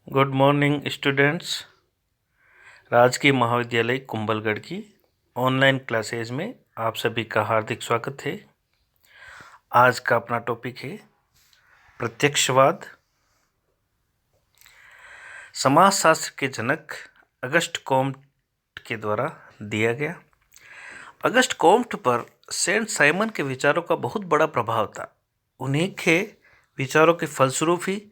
Good morning students. राजकीय महाविद्यालय कुंभलगढ़ की ऑनलाइन क्लासेज में आप सभी का हार्दिक स्वागत है। आज का अपना टॉपिक है प्रत्यक्षवाद। समाजशास्त्र के जनक अगस्ट कॉम्ट के द्वारा दिया गया। अगस्ट कॉम्ट पर सेंट साइमन के विचारों का बहुत बड़ा प्रभाव था। उन्हीं के विचारों के फलस्वरूप ही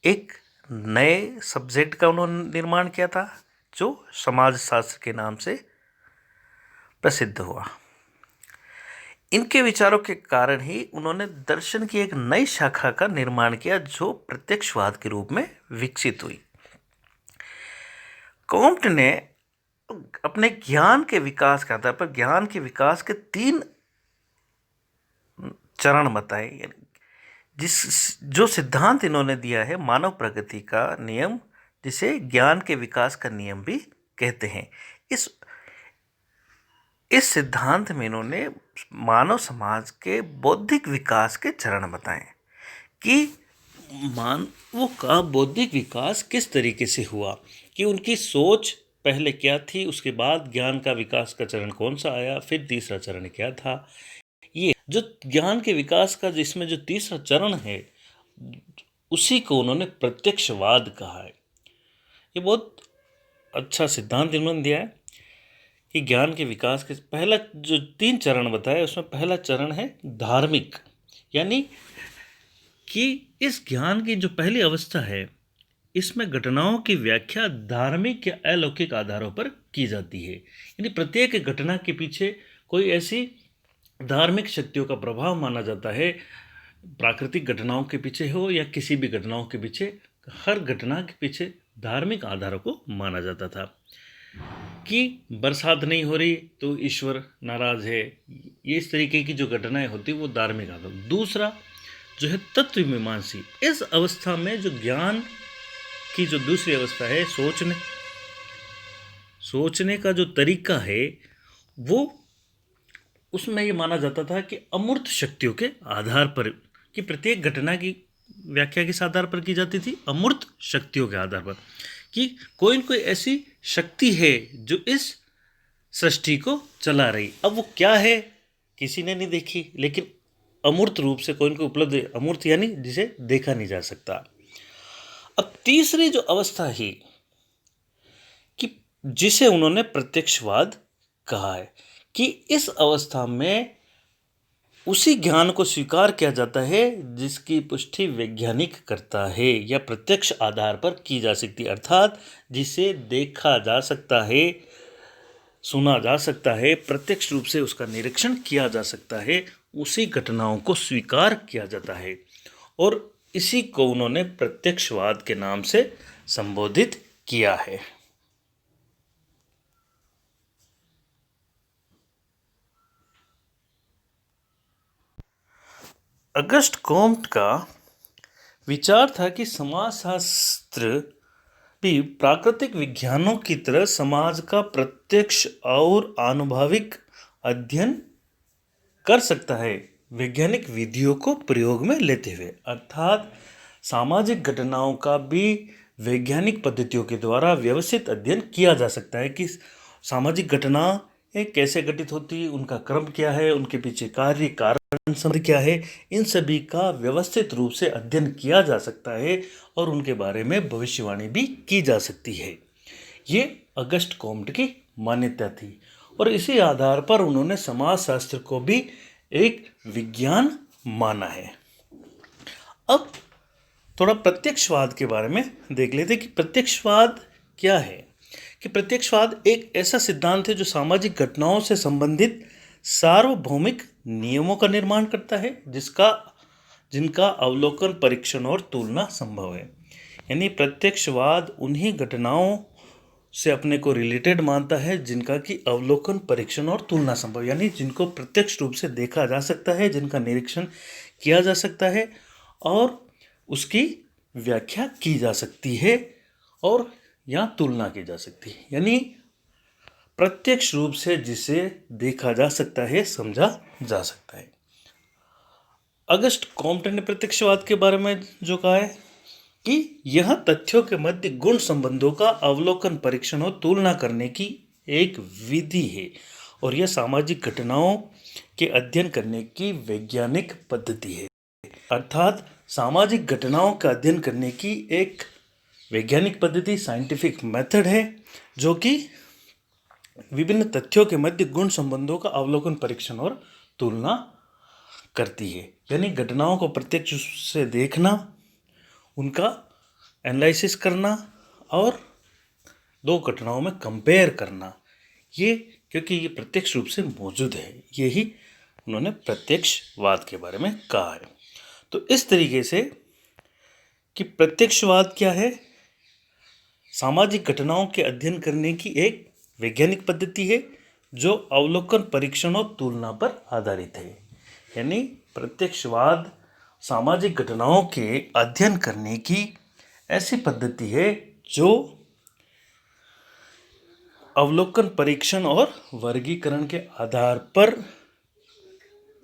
एक नए सब्जेक्ट का उन्होंने निर्माण किया था जो समाजशास्त्र के नाम से प्रसिद्ध हुआ। इनके विचारों के कारण ही उन्होंने दर्शन की एक नई शाखा का निर्माण किया जो प्रत्यक्षवाद के रूप में विकसित हुई। कॉम्ट ने अपने ज्ञान के विकास के आधार पर ज्ञान के विकास के 3 चरण बताए। जो सिद्धांत इन्होंने दिया है मानव प्रगति का नियम, जिसे ज्ञान के विकास का नियम भी कहते हैं। इस सिद्धांत में इन्होंने मानव समाज के बौद्धिक विकास के चरण बताए कि मानवों का बौद्धिक विकास किस तरीके से हुआ, कि उनकी सोच पहले क्या थी, उसके बाद ज्ञान का विकास का चरण कौन सा आया, फिर तीसरा चरण क्या था। ये जो ज्ञान के विकास का जिसमें जो तीसरा चरण है उसी को उन्होंने प्रत्यक्षवाद कहा है। ये बहुत अच्छा सिद्धांत इन्होंने दिया है कि ज्ञान के विकास के पहला जो 3 चरण बताए उसमें पहला चरण है धार्मिक, यानी कि इस ज्ञान की जो पहली अवस्था है इसमें घटनाओं की व्याख्या धार्मिक या अलौकिक आधारों पर की जाती है। यानी प्रत्येक घटना के पीछे कोई ऐसी धार्मिक शक्तियों का प्रभाव माना जाता है। प्राकृतिक घटनाओं के पीछे हो या किसी भी घटनाओं के पीछे, हर घटना के पीछे धार्मिक आधारों को माना जाता था। कि बरसात नहीं हो रही तो ईश्वर नाराज है, ये इस तरीके की जो घटनाएं होती वो धार्मिक आधार। दूसरा जो है तत्वमीमांसी। इस अवस्था में जो ज्ञान की जो दूसरी अवस्था है सोचने का जो तरीका है वो, उसमें ये माना जाता था कि अमूर्त शक्तियों के आधार पर, कि प्रत्येक घटना की व्याख्या किस आधार पर की जाती थी, अमूर्त शक्तियों के आधार पर, कि कोई न कोई ऐसी शक्ति है जो इस सृष्टि को चला रही। अब वो क्या है किसी ने नहीं देखी, लेकिन अमूर्त रूप से कोई न कोई उपलब्ध है। अमूर्त यानी जिसे देखा नहीं जा सकता। अब तीसरी जो अवस्था है कि जिसे उन्होंने प्रत्यक्षवाद कहा है, कि इस अवस्था में उसी ज्ञान को स्वीकार किया जाता है जिसकी पुष्टि वैज्ञानिक करता है या प्रत्यक्ष आधार पर की जा सकती है, अर्थात जिसे देखा जा सकता है, सुना जा सकता है, प्रत्यक्ष रूप से उसका निरीक्षण किया जा सकता है, उसी घटनाओं को स्वीकार किया जाता है। और इसी को उन्होंने प्रत्यक्षवाद के नाम से संबोधित किया है। अगस्ट कॉम्ट का विचार था कि समाजशास्त्र भी प्राकृतिक विज्ञानों की तरह समाज का प्रत्यक्ष और आनुभविक अध्ययन कर सकता है, वैज्ञानिक विधियों को प्रयोग में लेते हुए। अर्थात सामाजिक घटनाओं का भी वैज्ञानिक पद्धतियों के द्वारा व्यवस्थित अध्ययन किया जा सकता है कि सामाजिक घटना कैसे घटित होती है, उनका क्रम क्या है, उनके पीछे कार्य कारण समझ क्या है, इन सभी का व्यवस्थित रूप से अध्ययन किया जा सकता है और उनके बारे में भविष्यवाणी भी की जा सकती है। ये अगस्ट कॉम्ट की मान्यता थी और इसी आधार पर उन्होंने समाजशास्त्र को भी एक विज्ञान माना है। अब थोड़ा प्रत्यक्षवाद के बारे में देख लेते कि प्रत्यक्षवाद क्या है। कि प्रत्यक्षवाद एक ऐसा सिद्धांत है जो सामाजिक घटनाओं से संबंधित सार्वभौमिक नियमों का निर्माण करता है जिनका अवलोकन, परीक्षण और तुलना संभव है। यानी प्रत्यक्षवाद उन्हीं घटनाओं से अपने को रिलेटेड मानता है जिनका कि अवलोकन, परीक्षण और तुलना संभव, यानी जिनको प्रत्यक्ष रूप से देखा जा सकता है, जिनका निरीक्षण किया जा सकता है और उसकी व्याख्या की जा सकती है और या तुलना की जा सकती है। यानी प्रत्यक्ष रूप से जिसे देखा जा सकता है, समझा जा सकता है। अगस्ट कॉम्ट ने प्रत्यक्षवाद के बारे में जो कहा है कि यह तथ्यों के मध्य गुण संबंधों का अवलोकन, परीक्षण और तुलना करने की एक विधि है और यह सामाजिक घटनाओं के अध्ययन करने की वैज्ञानिक पद्धति है। अर्थात सामाजिक घटनाओं का अध्ययन करने की एक वैज्ञानिक पद्धति, साइंटिफिक मेथड है, जो कि विभिन्न तथ्यों के मध्य गुण संबंधों का अवलोकन, परीक्षण और तुलना करती है। यानी घटनाओं को प्रत्यक्ष रूप से देखना, उनका एनालिसिस करना और दो घटनाओं में कंपेयर करना, ये क्योंकि ये प्रत्यक्ष रूप से मौजूद है, यही उन्होंने प्रत्यक्षवाद के बारे में कहा है। तो इस तरीके से कि प्रत्यक्षवाद क्या है, सामाजिक घटनाओं के अध्ययन करने की एक वैज्ञानिक पद्धति है जो अवलोकन, परीक्षण और तुलना पर आधारित है। यानी प्रत्यक्षवाद सामाजिक घटनाओं के अध्ययन करने की ऐसी पद्धति है जो अवलोकन, परीक्षण और वर्गीकरण के आधार पर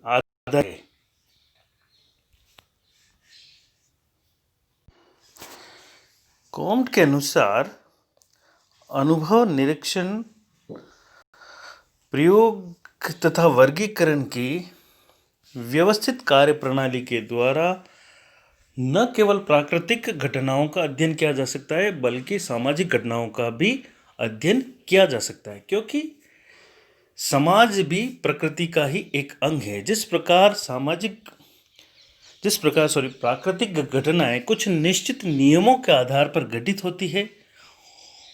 आधारित है। कॉम्ट के अनुसार अनुभव, निरीक्षण, प्रयोग तथा वर्गीकरण की व्यवस्थित कार्यप्रणाली के द्वारा न केवल प्राकृतिक घटनाओं का अध्ययन किया जा सकता है बल्कि सामाजिक घटनाओं का भी अध्ययन किया जा सकता है, क्योंकि समाज भी प्रकृति का ही एक अंग है। जिस प्रकार प्राकृतिक घटनाएं कुछ निश्चित नियमों के आधार पर घटित होती है,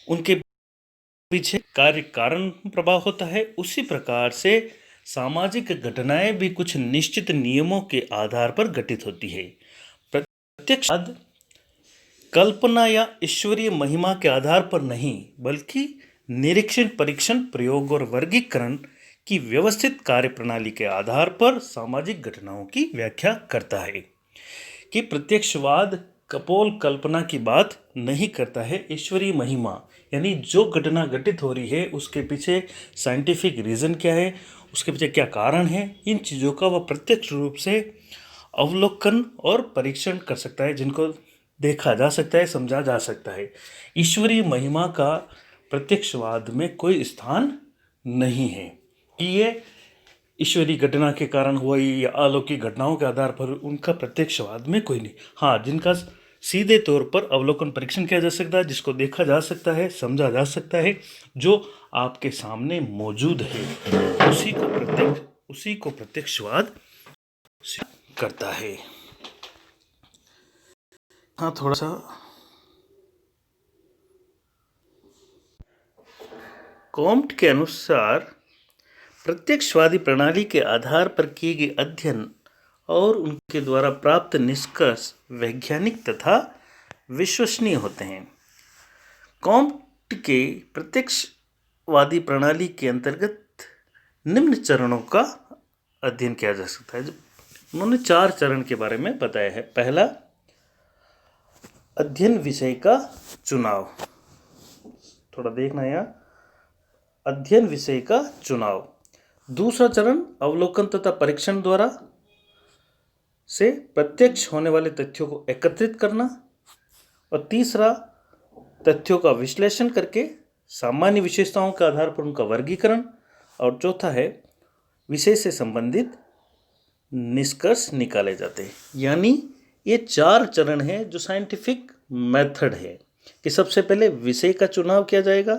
उनके पीछे कार्य कारण प्रभाव होता है, उसी प्रकार से सामाजिक घटनाएं भी कुछ निश्चित नियमों के आधार पर घटित होती है। प्रत्यक्षवाद कल्पना या ईश्वरीय महिमा के आधार पर नहीं बल्कि निरीक्षण, परीक्षण, प्रयोग और वर्गीकरण की व्यवस्थित कार्यप्रणाली के आधार पर सामाजिक घटनाओं की व्याख्या करता है। कि प्रत्यक्षवाद कपोल कल्पना की बात नहीं करता है, ईश्वरीय महिमा यानी जो घटना घटित हो रही है उसके पीछे साइंटिफिक रीज़न क्या है, उसके पीछे क्या कारण है, इन चीज़ों का वह प्रत्यक्ष रूप से अवलोकन और परीक्षण कर सकता है, जिनको देखा जा सकता है, समझा जा सकता है। ईश्वरीय महिमा का प्रत्यक्षवाद में कोई स्थान नहीं है कि ये ईश्वरीय घटना के कारण हुआ या अलौकिक घटनाओं के आधार पर, उनका प्रत्यक्षवाद में कोई नहीं। हाँ, जिनका सीधे तौर पर अवलोकन, परीक्षण किया जा सकता है, जिसको देखा जा सकता है, समझा जा सकता है, जो आपके सामने मौजूद है, उसी को प्रत्यक्षवाद करता है। हाँ, थोड़ा सा कॉम्ट के अनुसार प्रत्यक्षवादी प्रणाली के आधार पर किए गए अध्ययन और उनके द्वारा प्राप्त निष्कर्ष वैज्ञानिक तथा विश्वसनीय होते हैं। कॉम्ट के प्रत्यक्षवादी प्रणाली के अंतर्गत निम्न चरणों का अध्ययन किया जा सकता है। उन्होंने 4 चरण के बारे में बताया है। पहला, अध्ययन विषय का चुनाव। थोड़ा देखना यहाँ, अध्ययन विषय का चुनाव। दूसरा चरण, अवलोकन तथा परीक्षण द्वारा से प्रत्यक्ष होने वाले तथ्यों को एकत्रित करना। और तीसरा, तथ्यों का विश्लेषण करके सामान्य विशेषताओं के आधार पर उनका वर्गीकरण। और चौथा है, विषय से संबंधित निष्कर्ष निकाले जाते हैं। यानी ये 4 चरण हैं जो साइंटिफिक मेथड है कि सबसे पहले विषय का चुनाव किया जाएगा,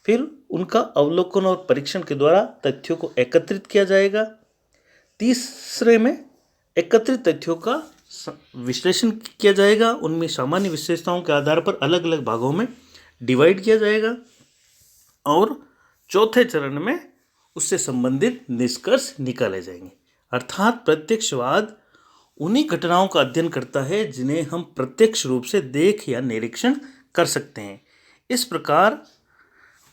फिर उनका अवलोकन और परीक्षण के द्वारा तथ्यों को एकत्रित किया जाएगा, तीसरे में एकत्रित तथ्यों का विश्लेषण किया जाएगा, उनमें सामान्य विशेषताओं के आधार पर अलग अलग भागों में डिवाइड किया जाएगा, और चौथे चरण में उससे संबंधित निष्कर्ष निकाले जाएंगे। अर्थात प्रत्यक्षवाद उन्हीं घटनाओं का अध्ययन करता है जिन्हें हम प्रत्यक्ष रूप से देख या निरीक्षण कर सकते हैं। इस प्रकार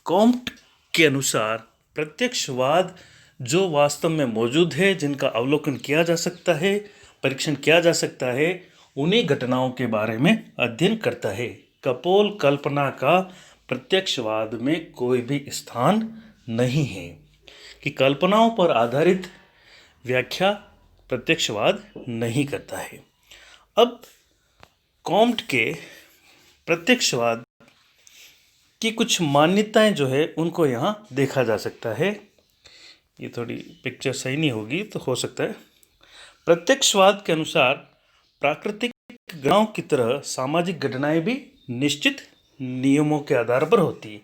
कॉम्ट के अनुसार प्रत्यक्षवाद जो वास्तव में मौजूद है, जिनका अवलोकन किया जा सकता है, परीक्षण किया जा सकता है, उन्हीं घटनाओं के बारे में अध्ययन करता है। कपोल कल्पना का प्रत्यक्षवाद में कोई भी स्थान नहीं है कि कल्पनाओं पर आधारित व्याख्या प्रत्यक्षवाद नहीं करता है। अब कॉम्ट के प्रत्यक्षवाद की कुछ मान्यताएं जो है उनको यहाँ देखा जा सकता है। ये थोड़ी पिक्चर सही नहीं होगी तो हो सकता है। प्रत्यक्षवाद के अनुसार प्राकृतिक घटनाओं की तरह सामाजिक घटनाएं भी निश्चित नियमों के आधार पर होती है।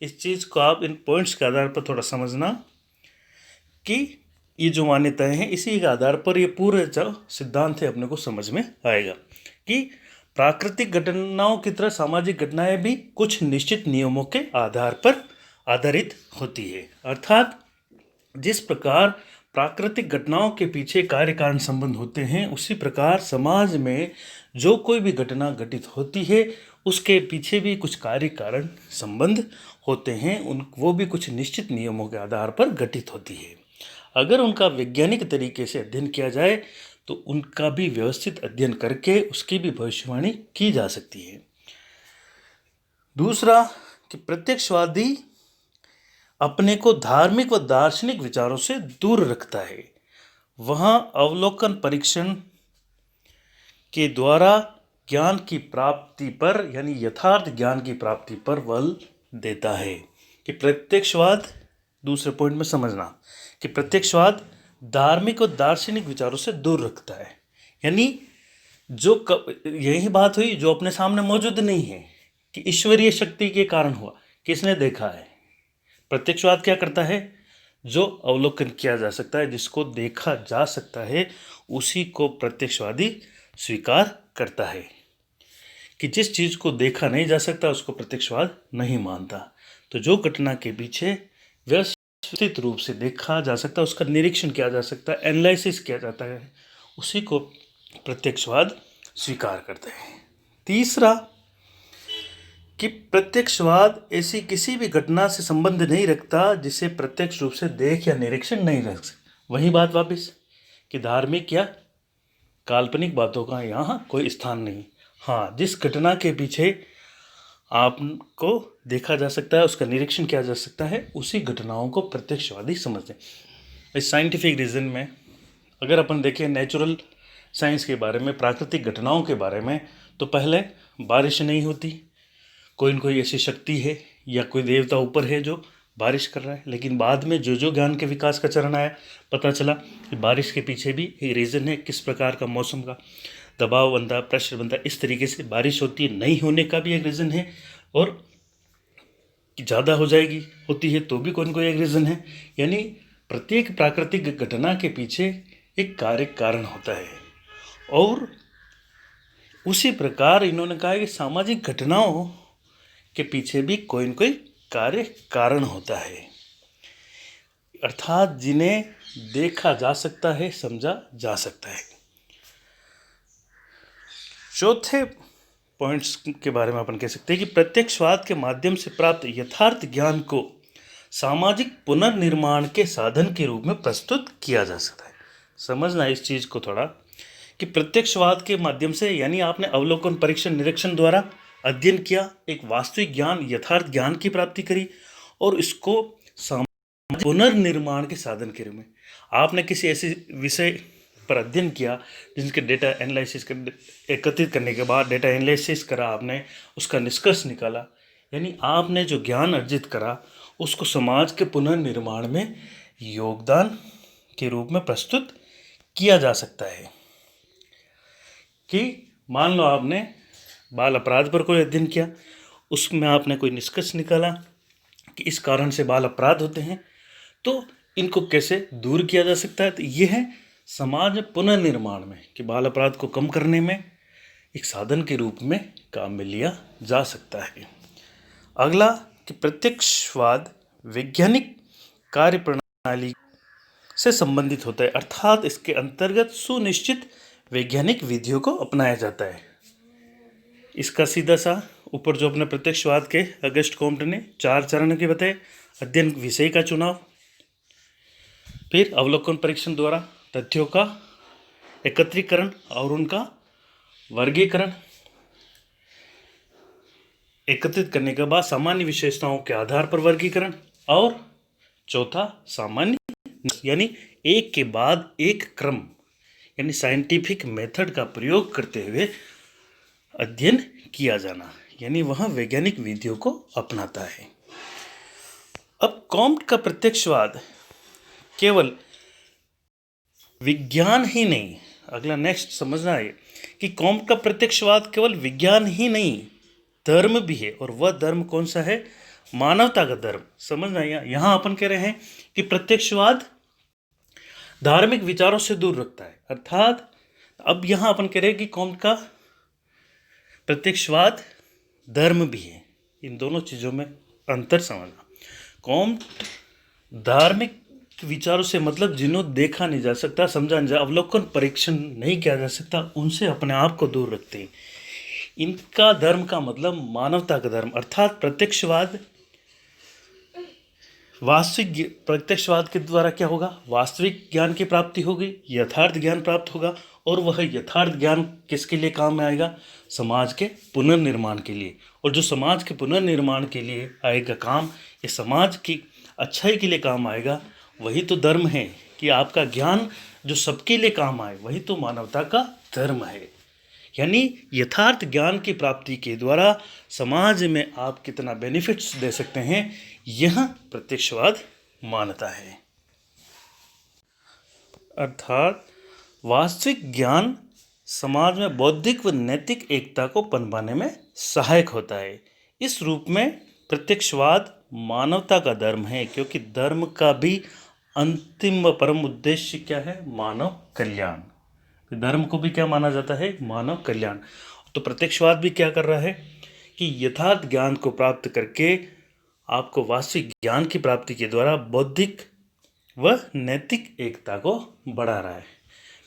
इस चीज़ को आप इन पॉइंट्स के आधार पर थोड़ा समझना कि ये जो मान्यताएं हैं इसी के आधार पर ये पूरे जो सिद्धांत है अपने को समझ में आएगा कि प्राकृतिक घटनाओं की तरह सामाजिक घटनाएं भी कुछ निश्चित नियमों के आधार पर आधारित होती है। अर्थात जिस प्रकार प्राकृतिक घटनाओं के पीछे कार्य कारण संबंध होते हैं, उसी प्रकार समाज में जो कोई भी घटना घटित होती है उसके पीछे भी कुछ कार्य कारण संबंध होते हैं। वो भी कुछ निश्चित नियमों के आधार पर घटित होती है। अगर उनका वैज्ञानिक तरीके से अध्ययन किया जाए तो उनका भी व्यवस्थित अध्ययन करके उसकी भी भविष्यवाणी की जा सकती है। दूसरा कि प्रत्यक्षवादी अपने को धार्मिक व दार्शनिक विचारों से दूर रखता है। वहाँ अवलोकन परीक्षण के द्वारा ज्ञान की प्राप्ति पर यानी यथार्थ ज्ञान की प्राप्ति पर बल देता है कि प्रत्यक्षवाद, दूसरे पॉइंट में समझना कि प्रत्यक्षवाद धार्मिक और दार्शनिक विचारों से दूर रखता है। यानी यही बात हुई जो अपने सामने मौजूद नहीं है कि ईश्वरीय शक्ति के कारण हुआ, किसने देखा है। प्रत्यक्षवाद क्या करता है, जो अवलोकन किया जा सकता है, जिसको देखा जा सकता है, उसी को प्रत्यक्षवादी स्वीकार करता है। कि जिस चीज़ को देखा नहीं जा सकता उसको प्रत्यक्षवाद नहीं मानता। तो जो घटना के पीछे व्यवस्थित रूप से देखा जा सकता है, उसका निरीक्षण किया जा सकता है, एनालिसिस किया जाता है, उसी को प्रत्यक्षवाद स्वीकार करते हैं। तीसरा कि प्रत्यक्षवाद ऐसी किसी भी घटना से संबंध नहीं रखता जिसे प्रत्यक्ष रूप से देख या निरीक्षण नहीं रख सकता। वही बात वापस कि धार्मिक या काल्पनिक बातों का यहाँ कोई स्थान नहीं। हाँ, जिस घटना के पीछे आपको देखा जा सकता है, उसका निरीक्षण किया जा सकता है, उसी घटनाओं को प्रत्यक्षवादी समझते हैं। इस साइंटिफिक रीज़न में अगर अपन देखें नेचुरल साइंस के बारे में, प्राकृतिक घटनाओं के बारे में, तो पहले बारिश नहीं होती, कोई न कोई ऐसी शक्ति है या कोई देवता ऊपर है जो बारिश कर रहा है। लेकिन बाद में जो जो ज्ञान के विकास का चरण आया, पता चला कि बारिश के पीछे भी एक रीज़न है, किस प्रकार का मौसम का दबाव बनता, प्रेशर बनता, इस तरीके से बारिश होती है। नहीं होने का भी एक रीज़न है, और ज़्यादा हो जाएगी होती है तो भी कोई न कोई एक रीज़न है। यानी प्रत्येक प्राकृतिक घटना के पीछे एक कार्य कारण होता है। और उसी प्रकार इन्होंने कहा कि सामाजिक घटनाओं के पीछे भी कोई न कोई कार्य कारण होता है, अर्थात जिन्हें देखा जा सकता है, समझा जा सकता है। चौथे पॉइंट्स के बारे में अपन कह सकते हैं कि प्रत्यक्षवाद के माध्यम से प्राप्त यथार्थ ज्ञान को सामाजिक पुनर्निर्माण के साधन के रूप में प्रस्तुत किया जा सकता है। समझना इस चीज़ को थोड़ा कि प्रत्यक्षवाद के माध्यम से यानी आपने अवलोकन परीक्षण निरीक्षण द्वारा अध्ययन किया, एक वास्तविक ज्ञान यथार्थ ज्ञान की प्राप्ति करी, और इसको सामाजिक पुनर्निर्माण के साधन के रूप में आपने किसी ऐसे विषय पर अध्ययन किया जिनके डेटा एनालिसिस एकत्रित करने के बाद डेटा एनालिसिस करा, आपने उसका निष्कर्ष निकाला, यानी आपने जो ज्ञान अर्जित करा उसको समाज के पुनर्निर्माण में योगदान के रूप में प्रस्तुत किया जा सकता है। कि मान लो आपने बाल अपराध पर कोई अध्ययन किया, उसमें आपने कोई निष्कर्ष निकाला कि इस कारण से बाल अपराध होते हैं, तो इनको कैसे दूर किया जा सकता है। तो ये है समाज पुनर्निर्माण में कि बाल अपराध को कम करने में एक साधन के रूप में काम में लिया जा सकता है। अगला कि प्रत्यक्षवाद वैज्ञानिक कार्य प्रणाली से संबंधित होता है, अर्थात इसके अंतर्गत सुनिश्चित वैज्ञानिक विधियों को अपनाया जाता है। इसका सीधा सा ऊपर जो अपने प्रत्यक्षवाद के अगस्ट कॉम्ट ने 4 चरण के बताए, अध्ययन विषय का चुनाव, फिर अवलोकन परीक्षण द्वारा तथ्यों का एकत्रीकरण और उनका वर्गीकरण, एकत्रित करने के बाद सामान्य विशेषताओं के आधार पर वर्गीकरण, और चौथा सामान्य यानी एक के बाद एक क्रम यानी साइंटिफिक मेथड का प्रयोग करते हुए अध्ययन किया जाना, यानी वह वैज्ञानिक विधियों को अपनाता है। अब कॉम्ट का प्रत्यक्षवाद केवल विज्ञान ही नहीं, अगला नेक्स्ट समझना है कि कॉम्ट का प्रत्यक्षवाद केवल विज्ञान ही नहीं, धर्म भी है। और वह धर्म कौन सा है? मानवता का धर्म। समझना, यहाँ अपन कह रहे हैं कि प्रत्यक्षवाद धार्मिक विचारों से दूर रखता है, अर्थात अब यहाँ अपन कह रहे हैं कि कॉम्ट का प्रत्यक्षवाद धर्म भी है। इन दोनों चीज़ों में अंतर समझना। कॉम्ट धार्मिक विचारों से मतलब जिन्हों देखा नहीं जा सकता, समझा नहीं जा, अवलोकन परीक्षण नहीं किया जा सकता, उनसे अपने आप को दूर रखते हैं। इनका धर्म का मतलब मानवता का धर्म, अर्थात प्रत्यक्षवाद वास्तविक प्रत्यक्षवाद के द्वारा क्या होगा? वास्तविक ज्ञान की प्राप्ति होगी, यथार्थ ज्ञान प्राप्त होगा। और वह यथार्थ ज्ञान किसके लिए काम में आएगा? समाज के पुनर्निर्माण के लिए। और जो समाज के पुनर्निर्माण के लिए आएगा काम, ये समाज की अच्छाई के लिए काम आएगा, वही तो धर्म है। कि आपका ज्ञान जो सबके लिए काम आए, वही तो मानवता का धर्म है। यानी यथार्थ ज्ञान की प्राप्ति के द्वारा समाज में आप कितना बेनिफिट्स दे सकते हैं, यह प्रत्यक्षवाद मानता है। अर्थात वास्तविक ज्ञान समाज में बौद्धिक व नैतिक एकता को पनपाने में सहायक होता है। इस रूप में प्रत्यक्षवाद मानवता का धर्म है, क्योंकि धर्म का भी अंतिम व परम उद्देश्य क्या है? मानव कल्याण। धर्म को भी क्या माना जाता है? मानव कल्याण। तो प्रत्यक्षवाद भी क्या कर रहा है कि यथार्थ ज्ञान को प्राप्त करके आपको वास्तविक ज्ञान की प्राप्ति के द्वारा बौद्धिक व नैतिक एकता को बढ़ा रहा है।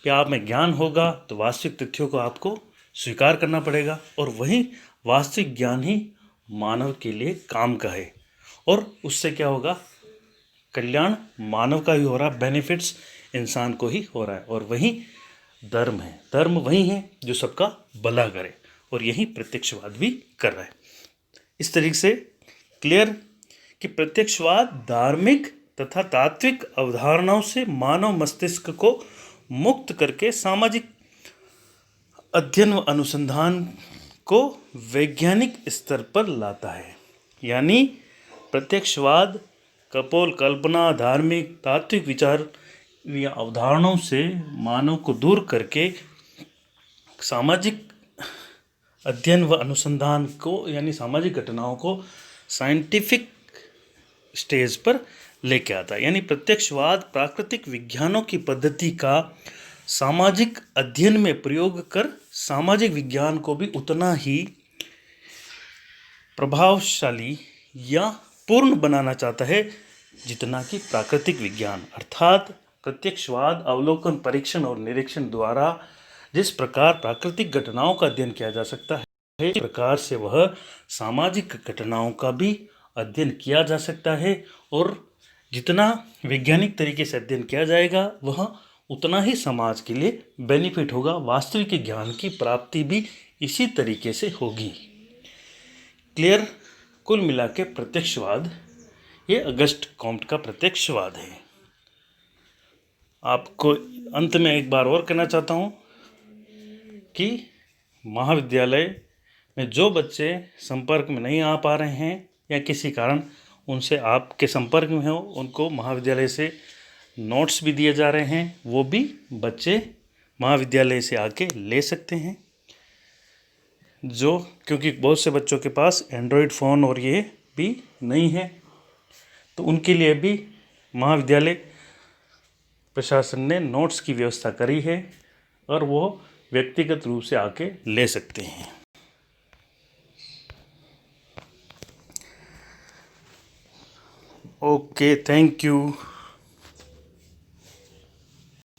कि आप में ज्ञान होगा तो वास्तविक तथ्यों को आपको स्वीकार करना पड़ेगा, और वही वास्तविक ज्ञान ही मानव के लिए काम का है। और उससे क्या होगा? कल्याण मानव का ही हो रहा, बेनिफिट्स इंसान को ही हो रहा है। और वही धर्म है। धर्म वही है जो सबका भला करे, और यही प्रत्यक्षवाद भी कर रहा है। इस तरीके से क्लियर कि प्रत्यक्षवाद धार्मिक तथा तात्विक अवधारणाओं से मानव मस्तिष्क को मुक्त करके सामाजिक अध्ययन व अनुसंधान को वैज्ञानिक स्तर पर लाता है। यानी प्रत्यक्षवाद कपोल कल्पना, धार्मिक तात्विक विचार या अवधारणाओं से मानव को दूर करके सामाजिक अध्ययन व अनुसंधान को, यानी सामाजिक घटनाओं को साइंटिफिक स्टेज पर लेके आता है। यानी प्रत्यक्षवाद प्राकृतिक विज्ञानों की पद्धति का सामाजिक अध्ययन में प्रयोग कर सामाजिक विज्ञान को भी उतना ही प्रभावशाली या पूर्ण बनाना चाहता है जितना कि प्राकृतिक विज्ञान। अर्थात प्रत्यक्षवाद अवलोकन, परीक्षण और निरीक्षण द्वारा जिस प्रकार प्राकृतिक घटनाओं का अध्ययन किया जा सकता है, इस प्रकार से वह सामाजिक घटनाओं का भी अध्ययन किया जा सकता है। और जितना वैज्ञानिक तरीके से अध्ययन किया जाएगा, वह उतना ही समाज के लिए बेनिफिट होगा। वास्तविक ज्ञान की प्राप्ति भी इसी तरीके से होगी। क्लियर? कुल मिला के प्रत्यक्षवाद ये अगस्ट कॉम्ट का प्रत्यक्षवाद है। आपको अंत में एक बार और कहना चाहता हूँ कि महाविद्यालय में जो बच्चे संपर्क में नहीं आ पा रहे हैं या किसी कारण उनसे आपके संपर्क में हो, उनको महाविद्यालय से नोट्स भी दिए जा रहे हैं, वो भी बच्चे महाविद्यालय से आके ले सकते हैं। जो क्योंकि बहुत से बच्चों के पास एंड्रॉयड फ़ोन और ये भी नहीं है, तो उनके लिए भी महाविद्यालय प्रशासन ने नोट्स की व्यवस्था करी है, और वो व्यक्तिगत रूप से आके ले सकते हैं। Okay, thank you.